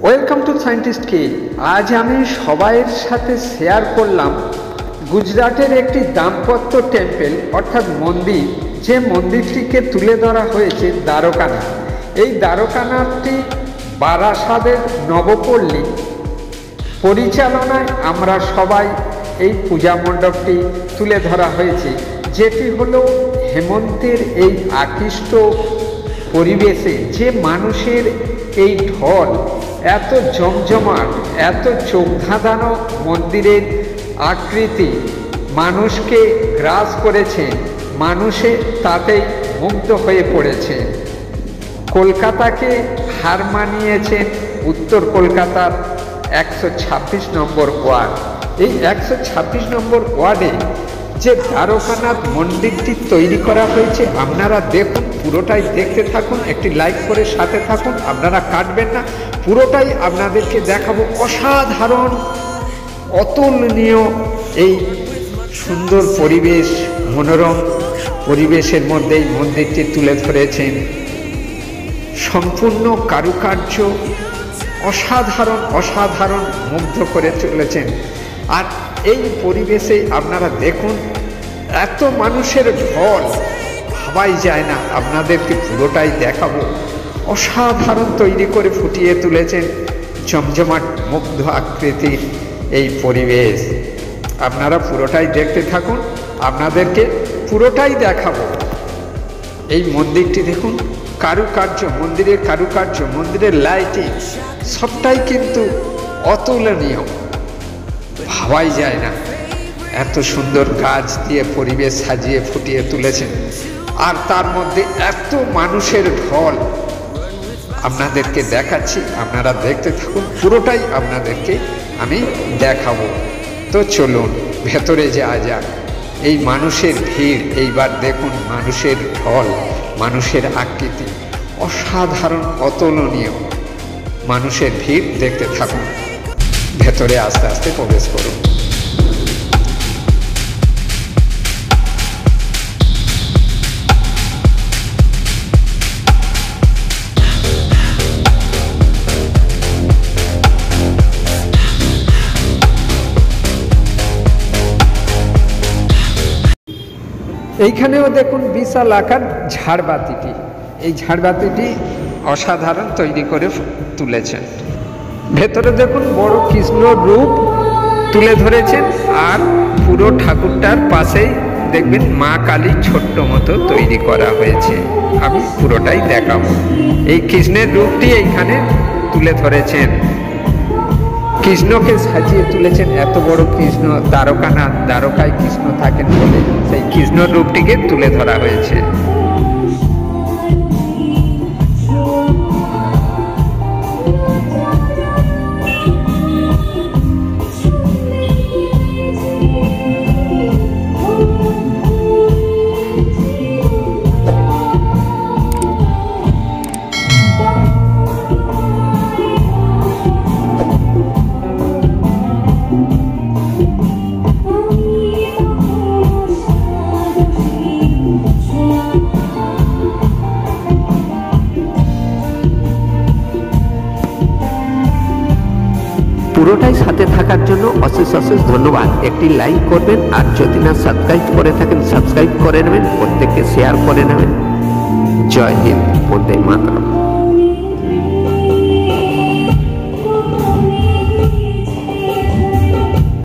Welcome to scientist কে। আজ আমি সবাইয়ের সাথে শেয়ার করলাম গুজরাটের একটি দাম্পত্য টেম্পল অর্থাৎ মন্দির, যে মন্দিরটিকে তুলে ধরা হয়েছে দ্বারকানাথ। এই দ্বারকানাথটি বারাসাতের নবপল্লী পরিচালনায় আমরা সবাই এই পূজা মণ্ডপটি তুলে ধরা হয়েছে, যেটি হলো হেমন্তের এই আকৃষ্ট পরিবেশে যে মানুষের এই ঢল, এত জমজমাট, এত চোখ ধাঁধানো মন্দিরের আকৃতি মানুষকে গ্রাস করেছে, মানুষে তাতেই মুগ্ধ হয়ে পড়েছে। কলকাতাকে হার মানিয়েছেন উত্তর কলকাতার 126 নম্বর ওয়ার্ড। এই 126 নম্বর ওয়ার্ডে যে দ্বারকানাথ মন্দিরটি তৈরি করা হয়েছে, আপনারা দেখুন, পুরোটাই দেখতে থাকুন, একটি লাইক করে সাথে থাকুন, আপনারা কাটবেন না, পুরোটাই আপনাদেরকে দেখাবো। অসাধারণ, অতুলনীয় এই সুন্দর পরিবেশ, মনোরম পরিবেশের মধ্যেই মন্দিরটি তুলে ধরেছেন। সম্পূর্ণ কারুকার্য অসাধারণ অসাধারণ মুগ্ধ করে চলেছেন। আর এই পরিবেশে আপনারা দেখুন, এত মানুষের ঢল ভাবাই যায় না, আপনাদেরকে পুরোটাই দেখাবো। অসাধারণ তৈরি করে ফুটিয়ে তুলেছেন জমজমাট মুগ্ধ আকৃতির এই পরিবেশ। আপনারা পুরোটাই দেখতে থাকুন, আপনাদেরকে পুরোটাই দেখাবো। এই মন্দিরটি দেখুন, কারুকার্য, মন্দিরের কারুকার্য, মন্দিরের লাইটিং সবটাই কিন্তু অতুলনীয়, ভাবাই যায় না। এত সুন্দর কাজ দিয়ে পরিবেশ সাজিয়ে ফুটিয়ে তুলেছেন, আর তার মধ্যে এত মানুষের ঢল আপনাদেরকে দেখাচ্ছি, আপনারা দেখতে থাকুন, পুরোটাই আপনাদেরকে আমি দেখাবো। তো চলুন ভেতরে যাওয়া যাক। এই মানুষের ভিড়, এইবার দেখুন মানুষের ঢল, মানুষের আকৃতি অসাধারণ, অতুলনীয় মানুষের ভিড় দেখতে থাকুন। ভেতরে আস্তে আস্তে প্রবেশ করুন। এইখানেও দেখুন বিশাল আকার ঝাড়বাতিটি, এই ঝাড়বাতিটি অসাধারণ তৈরি করে তুলেছেন। ভেতরে দেখুন বড় কৃষ্ণ রূপ তুলে ধরেছেন, আর পুরো ঠাকুরটার পাশেই দেখবেন মা কালী ছোট্ট মতো তৈরি করা হয়েছে। আমি পুরোটাই দেখাবো। এই কৃষ্ণের রূপটি এইখানে তুলে ধরেছেন, কৃষ্ণকে সাজিয়ে তুলেছেন। এত বড় কৃষ্ণ, দ্বারকানাথ, দ্বারকায় কৃষ্ণ থাকেন বলে সেই কৃষ্ণ রূপটিকে তুলে ধরা হয়েছে। পুরোটাই সাথে থাকার জন্য অশেষ অশেষ ধন্যবাদ। একটি লাইক করবেন, আর যদি না সাবস্ক্রাইব করে থাকেন সাবস্ক্রাইব করে নেবেন, প্রত্যেককে শেয়ার করে নেবেন। জয় হিন্দ, বন্দে মাতরম।